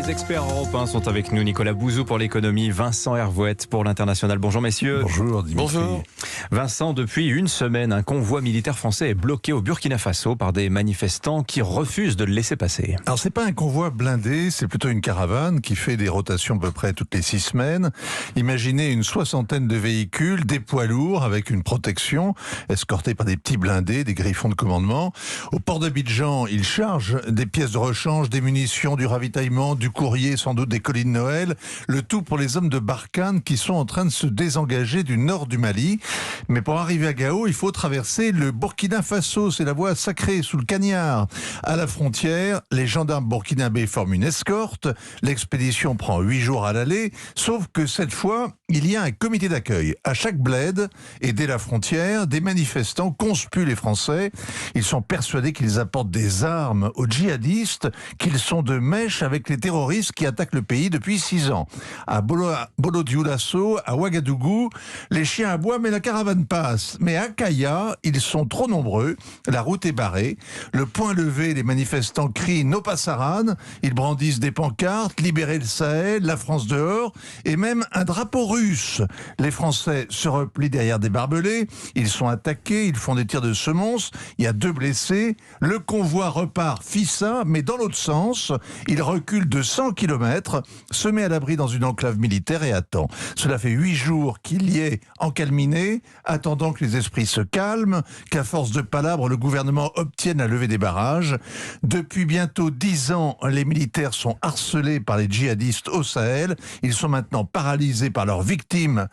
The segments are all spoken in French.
Les experts européens sont avec nous. Nicolas Bouzou pour l'économie, Vincent Hervouette pour l'international. Bonjour messieurs. Bonjour Dimitri. Bonjour. Vincent, depuis une semaine, un convoi militaire français est bloqué au Burkina Faso par des manifestants qui refusent de le laisser passer. Alors c'est pas un convoi blindé, c'est plutôt une caravane qui fait des rotations à peu près toutes les 6 semaines. Imaginez une 60aine de véhicules, des poids lourds avec une protection, escortés par des petits blindés, des griffons de commandement. Au port d'Abidjan, ils chargent des pièces de rechange, des munitions, du ravitaillement, du courrier, sans doute des colis de Noël. Le tout pour les hommes de Barkhane qui sont en train de se désengager du nord du Mali. Mais pour arriver à Gao, il faut traverser le Burkina Faso. C'est la voie sacrée sous le cagnard. À la frontière, les gendarmes burkinabés forment une escorte. L'expédition prend 8 jours à l'aller. Sauf que cette fois, il y a un comité d'accueil. À chaque bled et dès la frontière, des manifestants conspuent les Français. Ils sont persuadés qu'ils apportent des armes aux djihadistes, qu'ils sont de mèche avec les terroristes qui attaquent le pays depuis 6 ans. À Bolo-Dioulasso, à Ouagadougou, les chiens aboient mais la caravane passe. Mais à Kaya, ils sont trop nombreux. La route est barrée. Le poing levé, les manifestants crient « No Passaran ». Ils brandissent des pancartes « Libérez le Sahel »,« La France dehors » et même un drapeau russe. Les Français se replient derrière des barbelés. Ils sont attaqués, ils font des tirs de semonce. Il y a 2 blessés. Le convoi repart fissa, mais dans l'autre sens. Il recule de 100 km, se met à l'abri dans une enclave militaire et attend. Cela fait 8 jours qu'il y est encalminé, attendant que les esprits se calment, qu'à force de palabres, le gouvernement obtienne la levée des barrages. Depuis bientôt 10 ans, les militaires sont harcelés par les djihadistes au Sahel. Ils sont maintenant paralysés par leurs victimes,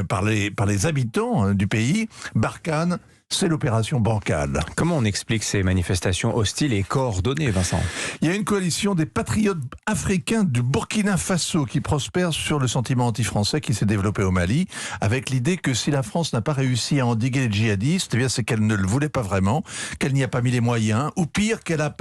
par les habitants du pays. Barkhane, c'est l'opération bancale. Comment on explique ces manifestations hostiles et coordonnées, Vincent ? Il y a une coalition des patriotes africains du Burkina Faso qui prospère sur le sentiment anti-français qui s'est développé au Mali, avec l'idée que si la France n'a pas réussi à endiguer les djihadistes, eh bien c'est qu'elle ne le voulait pas vraiment, qu'elle n'y a pas mis les moyens, ou pire, qu'elle a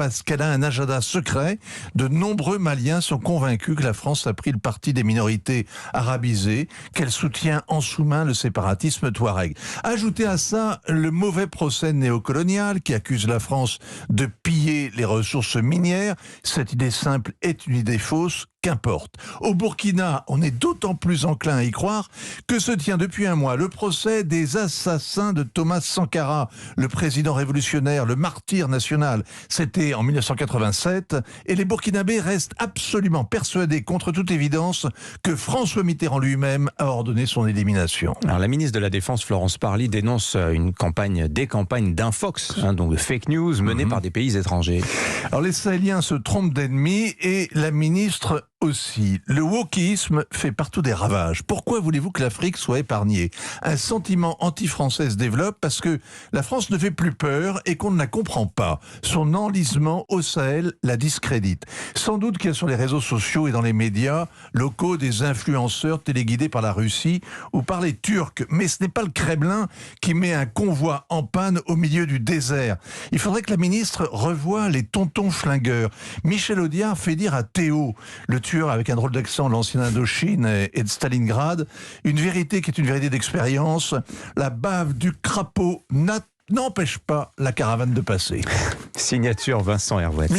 un agenda secret. De nombreux Maliens sont convaincus que la France a pris le parti des minorités arabisées, qu'elle soutient en sous-main le séparatisme touareg. Ajoutez à ça le mauvais procès néocolonial qui accuse la France de piller les ressources minières. Cette idée simple est une idée fausse. Qu'importe. Au Burkina, on est d'autant plus enclin à y croire que se tient depuis un mois le procès des assassins de Thomas Sankara, le président révolutionnaire, le martyr national. C'était en 1987 et les Burkinabés restent absolument persuadés, contre toute évidence, que François Mitterrand lui-même a ordonné son élimination. Alors, la ministre de la Défense, Florence Parly, dénonce des campagnes d'infox, donc de fake news menées par des pays étrangers. Alors les Sahéliens se trompent d'ennemis et la ministre aussi. Le wokisme fait partout des ravages. Pourquoi voulez-vous que l'Afrique soit épargnée ? Un sentiment anti-français se développe parce que la France ne fait plus peur et qu'on ne la comprend pas. Son enlisement au Sahel la discrédite. Sans doute qu'il y a sur les réseaux sociaux et dans les médias locaux des influenceurs téléguidés par la Russie ou par les Turcs. Mais ce n'est pas le Kremlin qui met un convoi en panne au milieu du désert. Il faudrait que la ministre revoie les tontons flingueurs. Michel Audiard fait dire à Théo, le tueur avec un drôle d'accent de l'ancienne Indochine et de Stalingrad, une vérité qui est une vérité d'expérience. La bave du crapaud n'empêche pas la caravane de passer. Signature Vincent Hervouette.